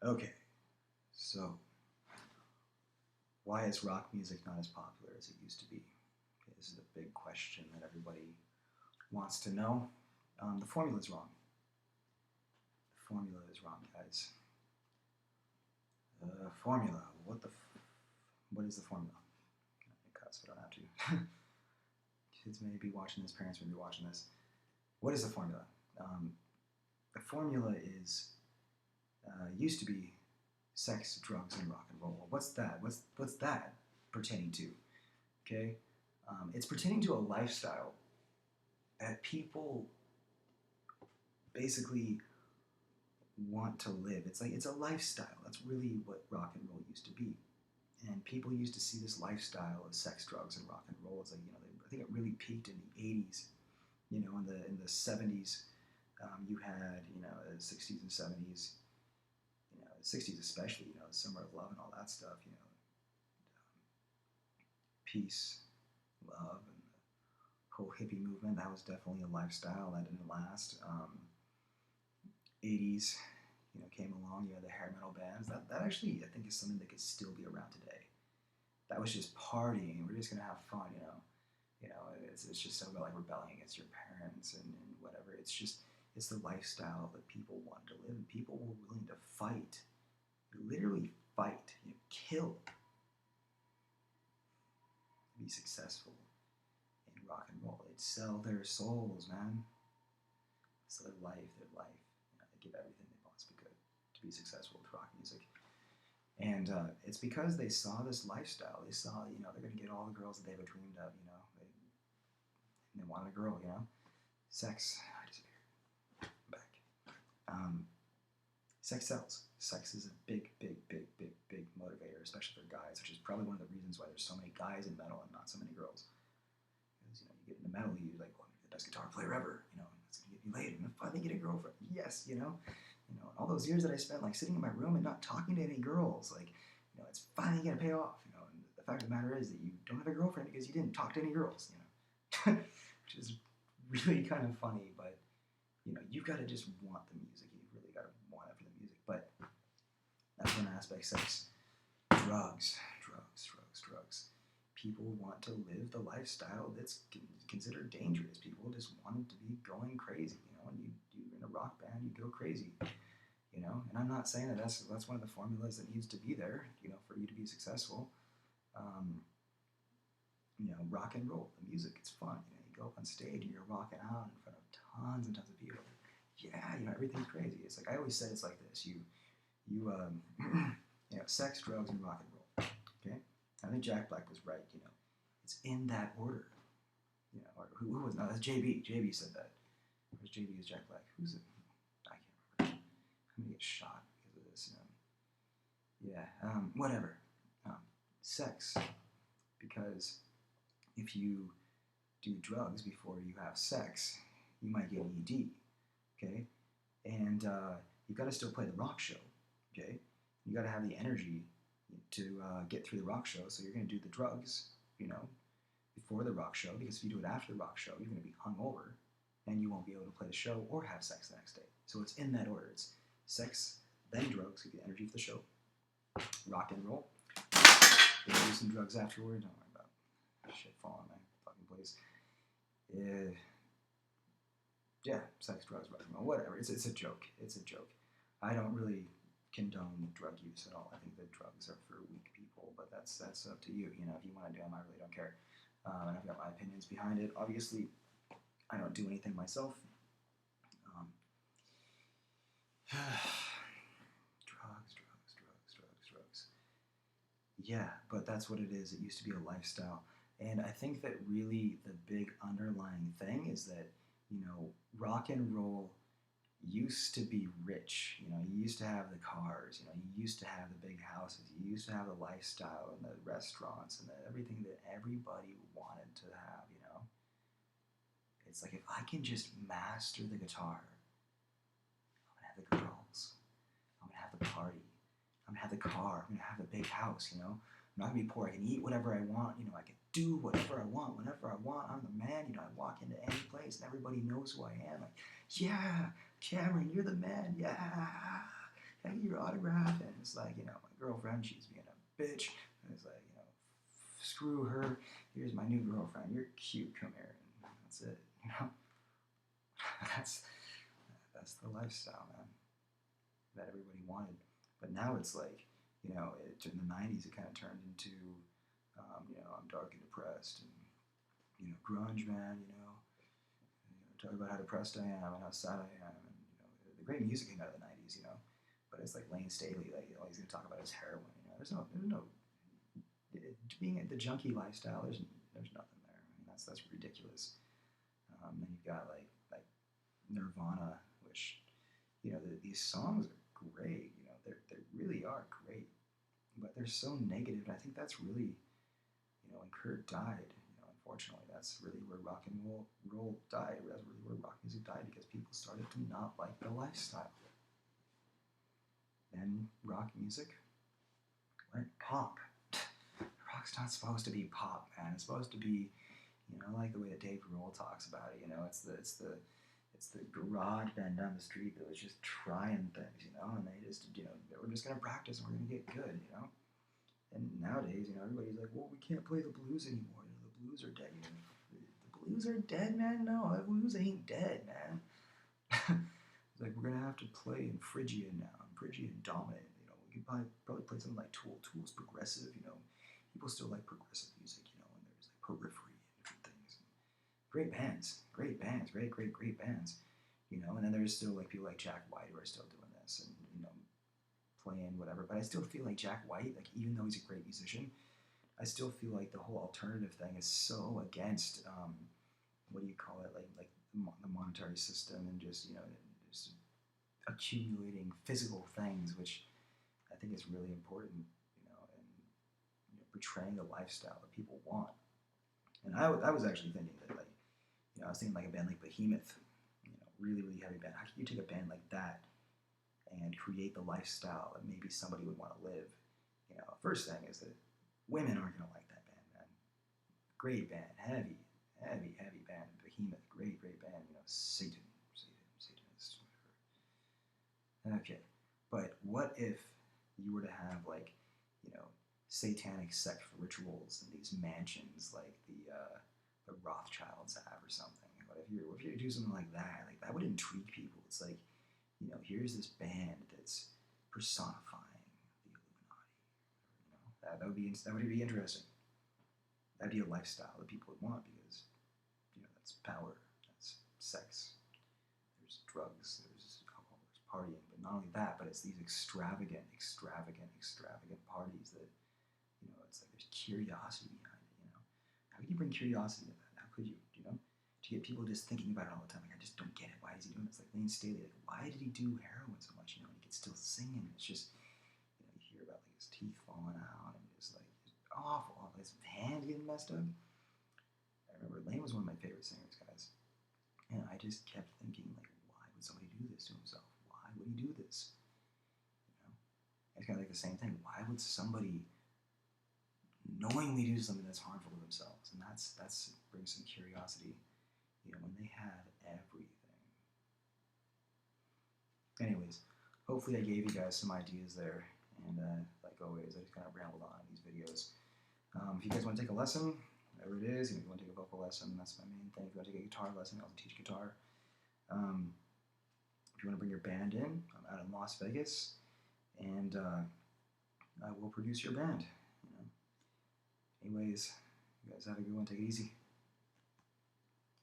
Okay, so why is rock music not as popular as it used to be? Okay, this is a big question that everybody wants to know. The formula is wrong. The formula is wrong, guys. Formula. What is the formula? Cut so I don't have to. Kids may be watching this. Parents may be watching this. What is the formula? Um, the formula is used to be sex, drugs, and rock and roll. What's that? What's that pertaining to? Okay, it's pertaining to a lifestyle that people basically want to live. It's like it's a lifestyle. That's really what rock and roll used to be. And people used to see this lifestyle of sex, drugs, and rock and roll as like I think it really peaked in the '80s. In the '70s, you had the '60s and '70s. The '60s especially. Summer of Love and all that stuff. Peace, love, and the whole hippie movement. That was definitely a lifestyle that didn't last. '80s, came along. You had the hair metal bands. That actually I think is something that could still be around today. That was just partying. We're just gonna have fun. It's just so about like rebelling against your parents and whatever. It's the lifestyle that people wanted to live, and people were willing to fight, literally fight, kill to be successful in rock and roll. They'd sell their souls, man. Sell their life, they give everything they possibly could to be successful with rock music. And it's because they saw this lifestyle. They saw, they're going to get all the girls that they ever dreamed of, they wanted a girl, Sex, I disappeared. I'm back. Sex sells. Sex is a big, big, big, big, big motivator, especially for guys, which is probably one of the reasons why there's so many guys in metal and not so many girls. Because, you get into metal, you're like, well, you're the best guitar player ever, it's going to get me laid. I'm going to finally get a girlfriend. Yes, all those years that I spent like sitting in my room and not talking to any girls, like, it's finally gonna pay off, and the fact of the matter is that you don't have a girlfriend because you didn't talk to any girls, which is really kind of funny, but you've got to just want the music. You really got to want it for the music. But that's one aspect. Sex, drugs. People want to live the lifestyle that's considered dangerous. People just want to be going crazy. When you're in a rock band, you go crazy. And I'm not saying that that's one of the formulas that needs to be there, for you to be successful. Rock and roll, the music, it's fun. You go up on stage and you're rocking out in front of tons and tons of people. Yeah, everything's crazy. It's like I always said, it's like this. Sex, drugs, and rock and roll. Okay, I think Jack Black was right. It's in that order. Or who was? No, that's JB. JB said that. Where's JB is Jack Black? Who's it? I can't remember. I'm gonna get shot because of this. Whatever. Sex, because if you do drugs before you have sex, you might get an ED. Okay, and you've got to still play the rock show. Okay, you got to have the energy to get through the rock show. So you're gonna do the drugs, before the rock show, because if you do it after the rock show, you're gonna be hungover, and you won't be able to play the show or have sex the next day. So it's in that order. It's sex, then drugs, get the energy for the show. Rock and roll. They do some drugs afterward. Don't worry about shit falling on my fucking place. Sex, drugs, rock and roll, whatever. It's a joke. It's a joke. I don't really condone drug use at all. I think that drugs are for weak people, but that's up to you. If you want to do them, I really don't care. And I've got my opinions behind it. Obviously, I don't do anything myself. Drugs. Yeah, but that's what it is. It used to be a lifestyle. And I think that really the big underlying thing is that, rock and roll used to be rich. You used to have the cars, you used to have the big houses, you used to have the lifestyle and the restaurants and everything that everybody wanted to have, It's like if I can just master the guitar, I'm gonna have the girls, I'm gonna have the party, I'm gonna have the car, I'm gonna have the big house, I'm not gonna be poor. I can eat whatever I want, I can do whatever I want, whenever I want. I'm the man, I walk into any place and everybody knows who I am. Like, yeah, Cameron, you're the man, yeah. can I get your autograph? And it's like, you know, my girlfriend, she's being a bitch. And it's like, you know, screw her. Here's my new girlfriend. You're cute. Come here. And that's it. You know, that's that's the lifestyle, man, that everybody wanted. But now it's like, you know, in the '90s, it kind of turned into, you know, I'm dark and depressed, and you know, grunge, man. Talk about how depressed I am and how sad I am, and you know, the great music came out of the '90s, you know. But it's like Lane Staley, like all he's gonna talk about is heroin. You know, there's no being the junkie lifestyle. There's nothing there. I mean, that's ridiculous. Then you've got like Nirvana, which you know these songs are great. You know, they really are great, but they're so negative. And I think that's really, you know, when Kurt died. You know, unfortunately, that's really where rock and roll died. That's really where rock music died because people started to not like the lifestyle. Then rock music went pop. Rock's not supposed to be pop, man. It's supposed to be, you know, like the way that Dave Grohl talks about it. You know, it's the garage band down the street that was just trying things, you know, and they just, you know, we're just gonna practice and we're gonna get good, you know. And nowadays, you know, everybody's like, well, we can't play the blues anymore. You know, the blues are dead. You know, the blues are dead, man. No, the blues ain't dead, man. It's like we're gonna have to play in Phrygian now, Phrygian dominant. You know, we could probably play something like Tool. Tool's progressive. You know, people still like progressive music. You know, and there's like Periphery and different things. Great bands, great bands. You know, and then there's still like people like Jack White who are still doing this, and you know, playing whatever. But I still feel like Jack White, like even though he's a great musician, I still feel like the whole alternative thing is so against what do you call it, like the monetary system and just, you know, just accumulating physical things, which I think is really important, you know, and you know, portraying the lifestyle that people want. And I was actually thinking that, like, you know, I was thinking like a band like Behemoth, you know, really heavy band. How can you take a band like that and create the lifestyle that maybe somebody would want to live? You know, first thing is that women aren't gonna like that band, man. Great band, heavy band. Behemoth, great band. You know, Satanist, whatever. Okay, but what if you were to have like, you know, satanic sex rituals in these mansions like the Rothschilds have or something? What if you do something like that? Like that would intrigue people. It's like, you know, here's this band that's personifying the Illuminati. You know, that would be interesting. That'd be a lifestyle that people would want because, you know, that's power, that's sex, there's drugs, there's alcohol, there's partying. But not only that, but it's these extravagant parties that, you know, it's like there's curiosity behind it. You know, how could you bring curiosity to that? How could you? You know, to get people just thinking about it all the time. Like, I just don't get it. Why is he doing this? Like Lane Staley. Like, why did he do heroin so much? You know, and he could still sing, and it's just, you know, you hear about like his teeth falling out and just like just awful. His hand getting messed up. I remember Lane was one of my favorite singers, guys, and I just kept thinking, like, why would somebody do this to himself? Why would he do this? You know, it's kind of like the same thing. Why would somebody knowingly do something that's harmful to themselves? And that's brings some curiosity. You know, when they have everything. Anyways, hopefully I gave you guys some ideas there. And like always, I just kind of rambled on in these videos. If you guys want to take a lesson, whatever it is, if you want to take a vocal lesson, that's my main thing. If you want to take a guitar lesson, I also teach guitar. If you want to bring your band in, I'm out in Las Vegas, and I will produce your band. You know. Anyways, you guys have a good one. Take it easy.